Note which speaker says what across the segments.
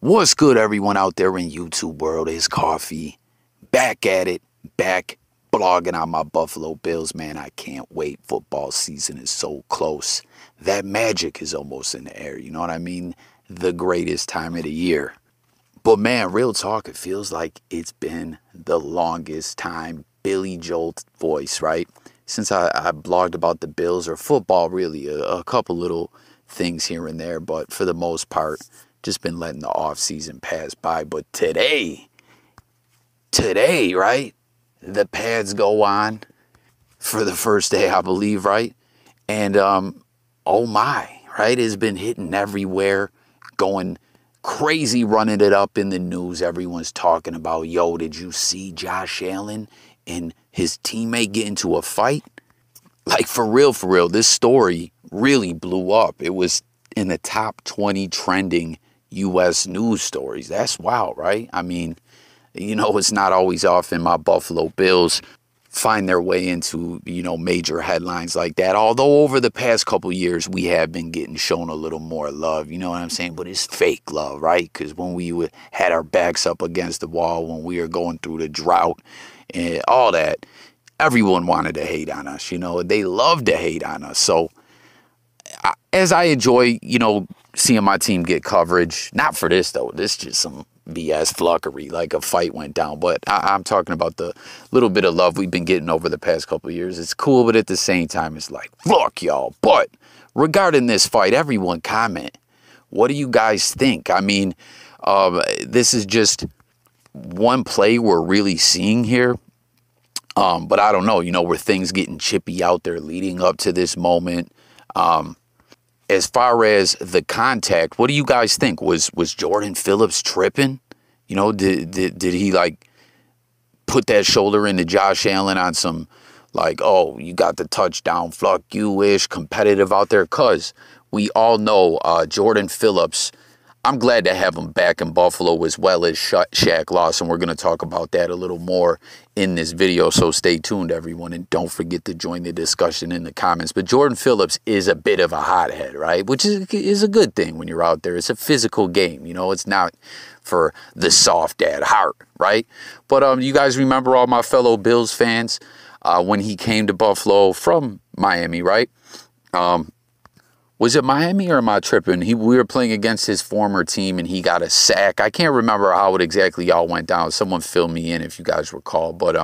Speaker 1: What's good, everyone out there in YouTube world? It's Coffee. Back at it. Back blogging on my Buffalo Bills, man. I can't wait. Football season is so close. That magic is almost in the air. You know what I mean? The greatest time of the year. But man, real talk, it feels like it's been the longest time. Billy Joel's voice, right? Since I blogged about the Bills or football, really, a couple little things here and there. But for the most part, just been letting the off season pass by. But today, right? The pads go on for the first day, I believe, right? And oh my, right? It's been hitting everywhere, going crazy, running it up in the news. Everyone's talking about, yo, did you see Josh Allen and his teammate get into a fight? Like, for real, this story really blew up. It was in the top 20 trending U.S. news stories. That's wild, right? I mean, you know, it's not always often my Buffalo Bills find their way into, you know, major headlines like that. Although over the past couple years, we have been getting shown a little more love, you know what I'm saying? But it's fake love, right? Because when we had our backs up against the wall, when we were going through the drought and all that, everyone wanted to hate on us, you know? They love to hate on us. So as I enjoy, you know, seeing my team get coverage, not for this, though. This is just some BS fluffery, like a fight went down. But I'm talking about the little bit of love we've been getting over the past couple of years. It's cool, but at the same time, it's like, fuck y'all. But regarding this fight, everyone comment. What do you guys think? I mean, this is just one play we're really seeing here. But I don't know, you know, were things getting chippy out there leading up to this moment? As far as the contact, what do you guys think? Was Jordan Phillips tripping? You know, did he like put that shoulder into Josh Allen on some like, oh, you got the touchdown, fuck you-ish, competitive out there? Because we all know Jordan Phillips, I'm glad to have him back in Buffalo as well as Shaq, Lawson. We're going to talk about that a little more in this video, so stay tuned, everyone, and don't forget to join the discussion in the comments. But Jordan Phillips is a bit of a hothead, right? Which is a good thing when you're out there. It's a physical game, you know. It's not for the soft at heart, right? But you guys remember all my fellow Bills fans when he came to Buffalo from Miami, right? Was it Miami or am I tripping? We were playing against his former team and he got a sack. I can't remember how it exactly all went down. Someone fill me in if you guys recall. But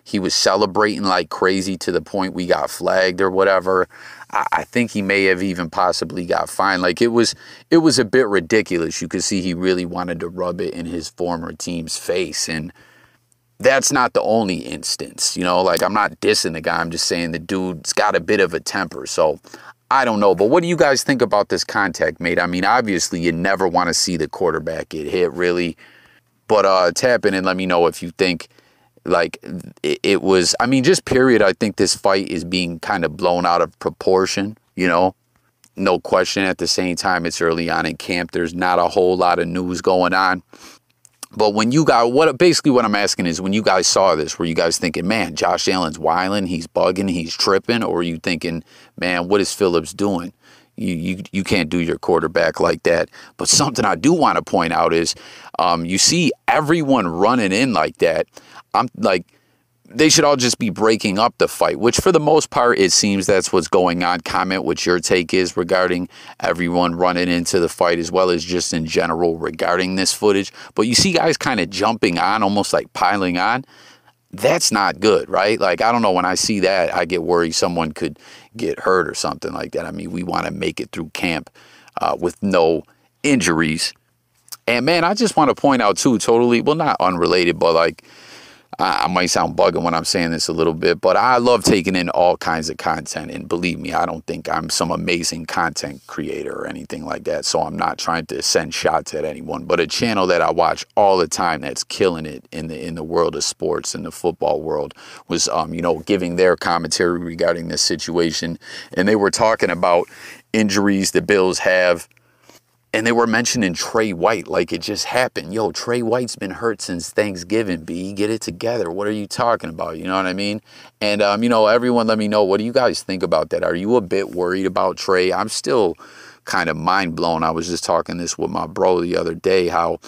Speaker 1: he was celebrating like crazy to the point we got flagged or whatever. I think he may have even possibly got fined. Like it was a bit ridiculous. You could see he really wanted to rub it in his former team's face. And that's not the only instance, you know, like I'm not dissing the guy. I'm just saying the dude's got a bit of a temper. So I don't know, but what do you guys think about this contact, mate? I mean, obviously, you never want to see the quarterback get hit, really. But tap in and let me know if you think, like, it was, I mean, just period, I think this fight is being kind of blown out of proportion, you know? No question. At the same time, it's early on in camp. There's not a whole lot of news going on. But when you got, basically what I'm asking is, when you guys saw this, were you guys thinking, man, Josh Allen's wilding, he's bugging, he's tripping? Or were you thinking, man, what is Phillips doing? You can't do your quarterback like that. But something I do want to point out is you see everyone running in like that. I'm like, they should all just be breaking up the fight, which for the most part, it seems that's what's going on. Comment what your take is regarding everyone running into the fight, as well as just in general regarding this footage. But you see guys kind of jumping on, almost like piling on. That's not good, right? Like, I don't know, when I see that, I get worried someone could get hurt or something like that. I mean, we want to make it through camp with no injuries. And man, I just want to point out too, totally, well, not unrelated, but like, I might sound bugging when I'm saying this a little bit, but I love taking in all kinds of content. And believe me, I don't think I'm some amazing content creator or anything like that. So I'm not trying to send shots at anyone, but a channel that I watch all the time that's killing it in the world of sports, in the football world, was, you know, giving their commentary regarding this situation. And they were talking about injuries the Bills have. And they were mentioning Trey White like it just happened. Yo, Trey White's been hurt since Thanksgiving, B. Get it together. What are you talking about? You know what I mean? And, you know, everyone let me know, what do you guys think about that? Are you a bit worried about Trey? I'm still kind of mind blown. I was just talking this with my bro the other day, how,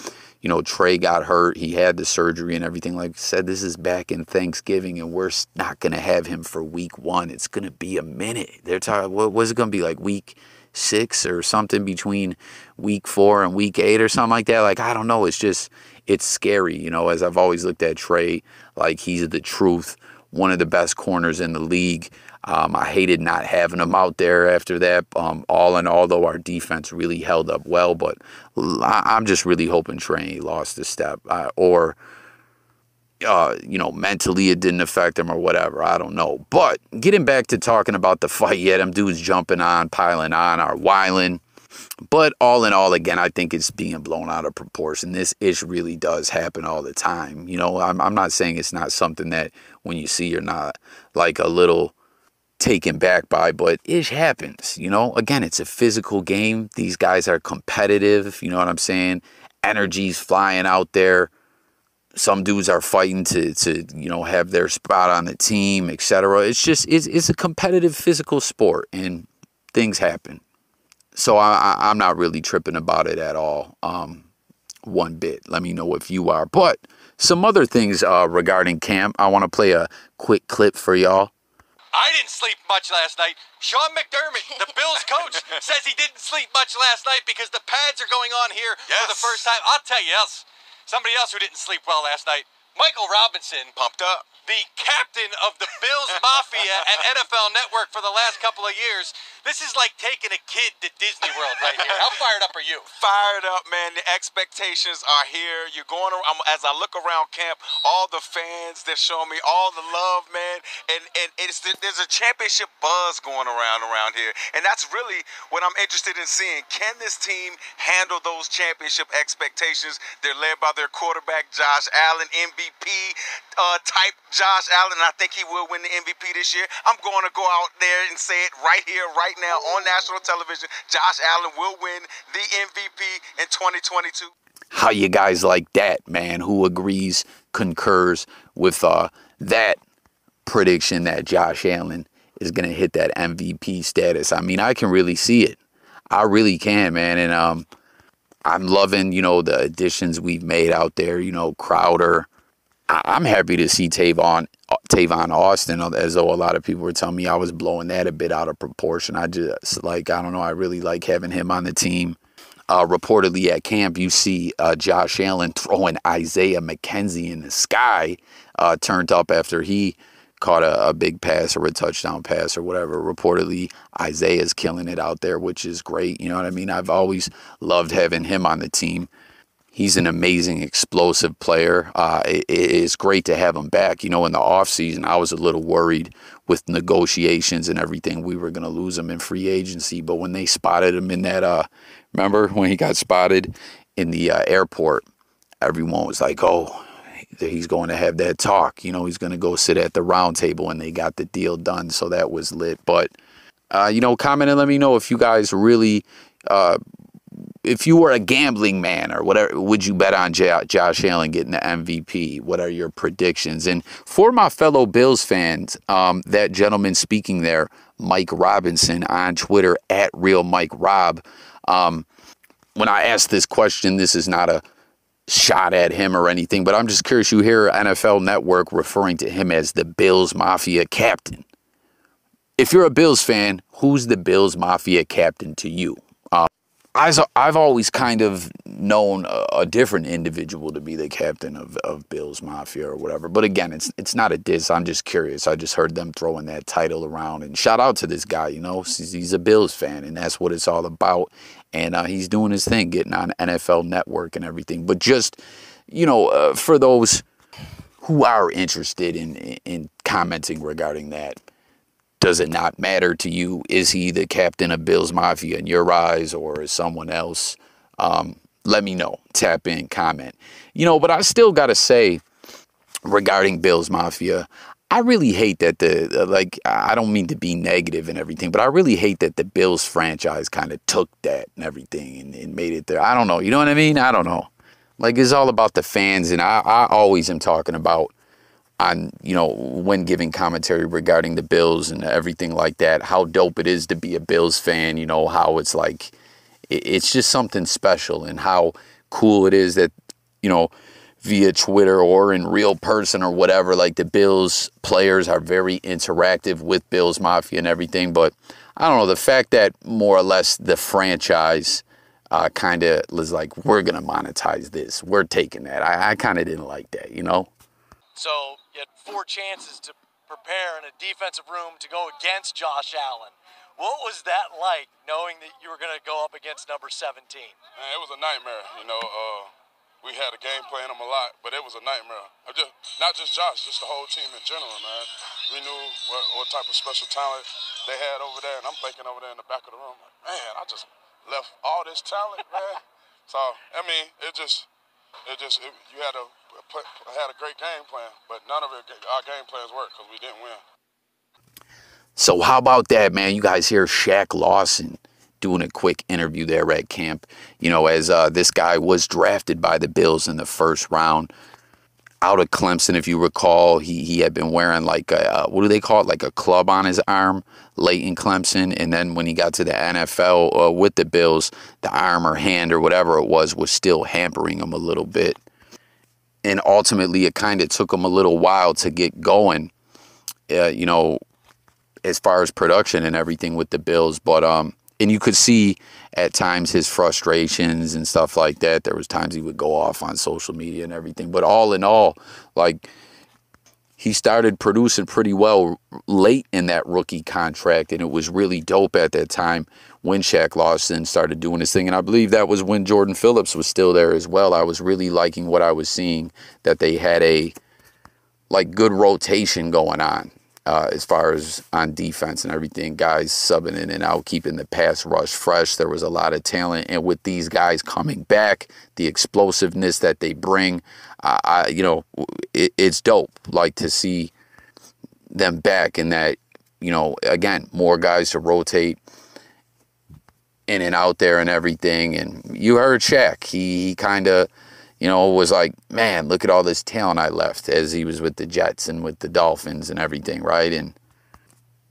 Speaker 1: you know, Trey got hurt. He had the surgery and everything. Like I said, this is back in Thanksgiving, and we're not going to have him for week 1. It's going to be a minute. They're talking, what was it going to be, like week 6 or something, between week 4 and week 8 or something like that? Like, I don't know. It's just, it's scary. You know, as I've always looked at Trey, like, he's the truth, one of the best corners in the league. I hated not having him out there after that. All in all, though, our defense really held up well. But I'm just really hoping Trey lost a step, or, you know, mentally it didn't affect him or whatever. I don't know. But getting back to talking about the fight, yeah, them dudes jumping on, piling on, are wilding. But all in all, again, I think it's being blown out of proportion. This ish really does happen all the time. You know, I'm not saying it's not something that when you see you're not like a little taken back by, but ish happens. You know, again, it's a physical game. These guys are competitive. You know what I'm saying? Energy's flying out there. Some dudes are fighting to you know, have their spot on the team, etc. It's just, it's a competitive physical sport, and things happen. So I'm not really tripping about it at all, one bit. Let me know if you are. But some other things regarding camp. I want to play a quick clip for y'all.
Speaker 2: I didn't sleep much last night. Sean McDermott, the Bills coach, says he didn't sleep much last night because the pads are going on here for the first time. I'll tell you else. Somebody else who didn't sleep well last night, Michael Robinson.
Speaker 3: Pumped up.
Speaker 2: The captain of the Bills Mafia at NFL Network for the last couple of years. This is like taking a kid to Disney World right here. How fired up are you?
Speaker 3: Fired up, man. The expectations are here. You're going around, as I look around camp, all the fans, they're showing me all the love, man. And there's a championship buzz going around here. And that's really what I'm interested in seeing. Can this team handle those championship expectations? They're led by their quarterback, Josh Allen, MVP type Josh Allen. And I think he will win the MVP this year. I'm going to go out there and say it right here, right now on national television. Josh Allen will win the MVP in 2022.
Speaker 1: How you guys like that, man? Who agrees, concurs with that prediction that Josh Allen is going to hit that MVP status? I mean, I can really see it. I really can, man. And I'm loving, you know, the additions we've made out there. You know, Crowder. I'm happy to see Tavon Austin, as though a lot of people were telling me I was blowing that a bit out of proportion. I just, like, I don't know, I really like having him on the team. Reportedly at camp, you see Josh Allen throwing Isaiah McKenzie in the sky, turned up after he caught a big pass or a touchdown pass or whatever. Reportedly, Isaiah's killing it out there, which is great. You know what I mean? I've always loved having him on the team. He's an amazing, explosive player. It's great to have him back. You know, in the offseason, I was a little worried with negotiations and everything. We were going to lose him in free agency. But when they spotted him in that, remember when he got spotted in the airport, everyone was like, oh, he's going to have that talk. You know, he's going to go sit at the round table, and they got the deal done. So that was lit. But, you know, comment and let me know if you guys really... if you were a gambling man or whatever, would you bet on Josh Allen getting the MVP? What are your predictions? And for my fellow Bills fans, that gentleman speaking there, Mike Robinson on Twitter at RealMikeRob. When I asked this question, this is not a shot at him or anything, but I'm just curious. You hear NFL Network referring to him as the Bills Mafia captain. If you're a Bills fan, who's the Bills Mafia captain to you? I've always kind of known a different individual to be the captain of Bills Mafia or whatever. But again, it's not a diss. I'm just curious. I just heard them throwing that title around. And shout out to this guy, you know. He's a Bills fan, and that's what it's all about. And he's doing his thing, getting on NFL Network and everything. But just, you know, for those who are interested in commenting regarding that, does it not matter to you? Is he the captain of Bills Mafia in your eyes, or is someone else? Let me know. Tap in, comment. You know, but I still got to say, regarding Bills Mafia, I really hate that I don't mean to be negative and everything, but I really hate that the Bills franchise kind of took that and everything and made it there. I don't know. You know what I mean? I don't know. Like, it's all about the fans, and I always am talking about, on, you know, when giving commentary regarding the Bills and everything like that, how dope it is to be a Bills fan, you know, how it's like, it's just something special, and how cool it is that, you know, via Twitter or in real person or whatever, like the Bills players are very interactive with Bills Mafia and everything. But I don't know, the fact that more or less the franchise kind of was like, we're going to monetize this, we're taking that. I kind of didn't like that, you know?
Speaker 4: So you had 4 chances to prepare in a defensive room to go against Josh Allen. What was that like, knowing that you were going to go up against number 17?
Speaker 5: Man, it was a nightmare, you know. We had a game plan him a lot, but it was a nightmare. Not just Josh, just the whole team in general, man. We knew what type of special talent they had over there, and I'm thinking over there in the back of the room, like, man, I just left all this talent, man. So, I mean, you had a great game plan, but none of our game plans worked because we didn't win.
Speaker 1: So how about that, man? You guys hear Shaq Lawson doing a quick interview there at camp, you know, as this guy was drafted by the Bills in the first round out of Clemson. If you recall, he had been wearing like what do they call it, like a club on his arm late in Clemson, and then when he got to the NFL with the Bills, the arm or hand or whatever it was still hampering him a little bit, and ultimately it kind of took him a little while to get going, you know, as far as production and everything with the Bills. But and you could see at times his frustrations and stuff like that. There was times he would go off on social media and everything. But all in all, like, he started producing pretty well late in that rookie contract, and it was really dope at that time when Shaq Lawson started doing his thing. And I believe that was when Jordan Phillips was still there as well. I was really liking what I was seeing, that they had a, like, good rotation going on. As far as on defense and everything, guys subbing in and out, keeping the pass rush fresh. There was a lot of talent, and with these guys coming back, the explosiveness that they bring, you know, it's dope. Like, to see them back, and that, you know, again, more guys to rotate in and out there and everything. And you heard Shaq. He kind of, you know, was like, man, look at all this talent I left, as he was with the Jets and with the Dolphins and everything, right? And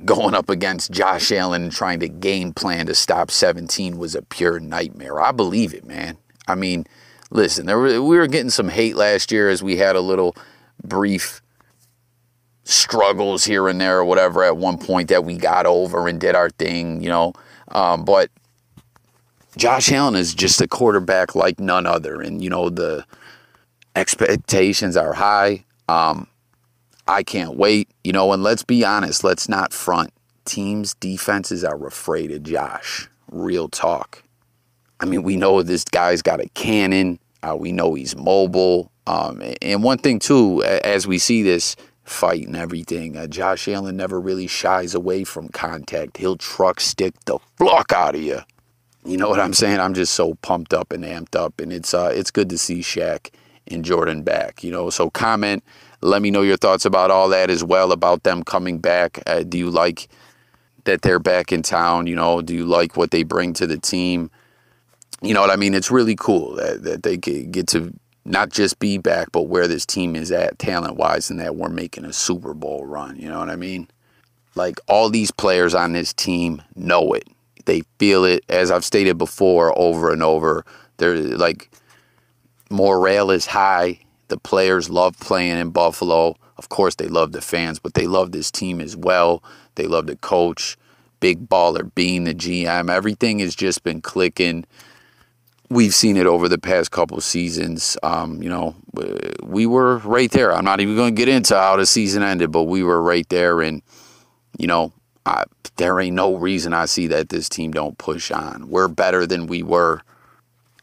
Speaker 1: going up against Josh Allen and trying to game plan to stop 17 was a pure nightmare. I believe it, man. I mean, listen, we were getting some hate last year as we had a little brief struggles here and there or whatever at one point that we got over and did our thing, you know. But Josh Allen is just a quarterback like none other. And, you know, the expectations are high. I can't wait, you know, and let's be honest, let's not front. Teams' defenses are afraid of Josh. Real talk. I mean, we know this guy's got a cannon. We know he's mobile. And one thing, too, as we see this fight and everything, Josh Allen never really shies away from contact. He'll truck stick the fuck out of you. You know what I'm saying? I'm just so pumped up and amped up, and it's good to see Shaq and Jordan back, you know. So comment, let me know your thoughts about all that as well, about them coming back. Do you like that they're back in town? You know, do you like what they bring to the team? You know what I mean? It's really cool that they get to not just be back, but where this team is at talent-wise, and that we're making a Super Bowl run. You know what I mean? Like, all these players on this team know it. They feel it, as I've stated before, over and over. They're like, morale is high. The players love playing in Buffalo. Of course, they love the fans, but they love this team as well. They love the coach, Big Baller Bean, the GM. Everything has just been clicking. We've seen it over the past couple seasons. You know, we were right there. I'm not even going to get into how the season ended, but we were right there. And, you know, there ain't no reason I see that this team don't push on. We're better than we were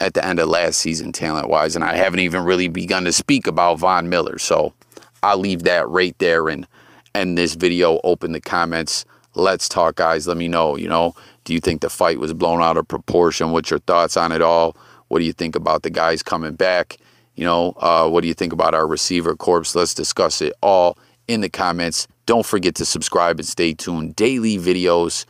Speaker 1: at the end of last season, talent-wise, and I haven't even really begun to speak about Von Miller. So I'll leave that right there and end this video. Open the comments. Let's talk, guys. Let me know, you know, do you think the fight was blown out of proportion? What's your thoughts on it all? What do you think about the guys coming back? You know, what do you think about our receiver corps? Let's discuss it all in the comments. Don't forget to subscribe and stay tuned. Daily videos,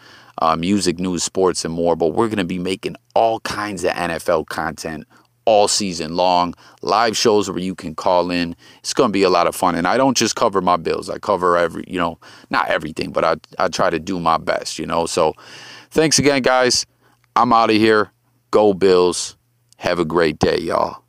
Speaker 1: music, news, sports, and more. But we're going to be making all kinds of NFL content all season long. Live shows where you can call in. It's going to be a lot of fun. And I don't just cover my Bills. I cover you know, not everything, but I try to do my best, you know. So thanks again, guys. I'm out of here. Go Bills. Have a great day, y'all.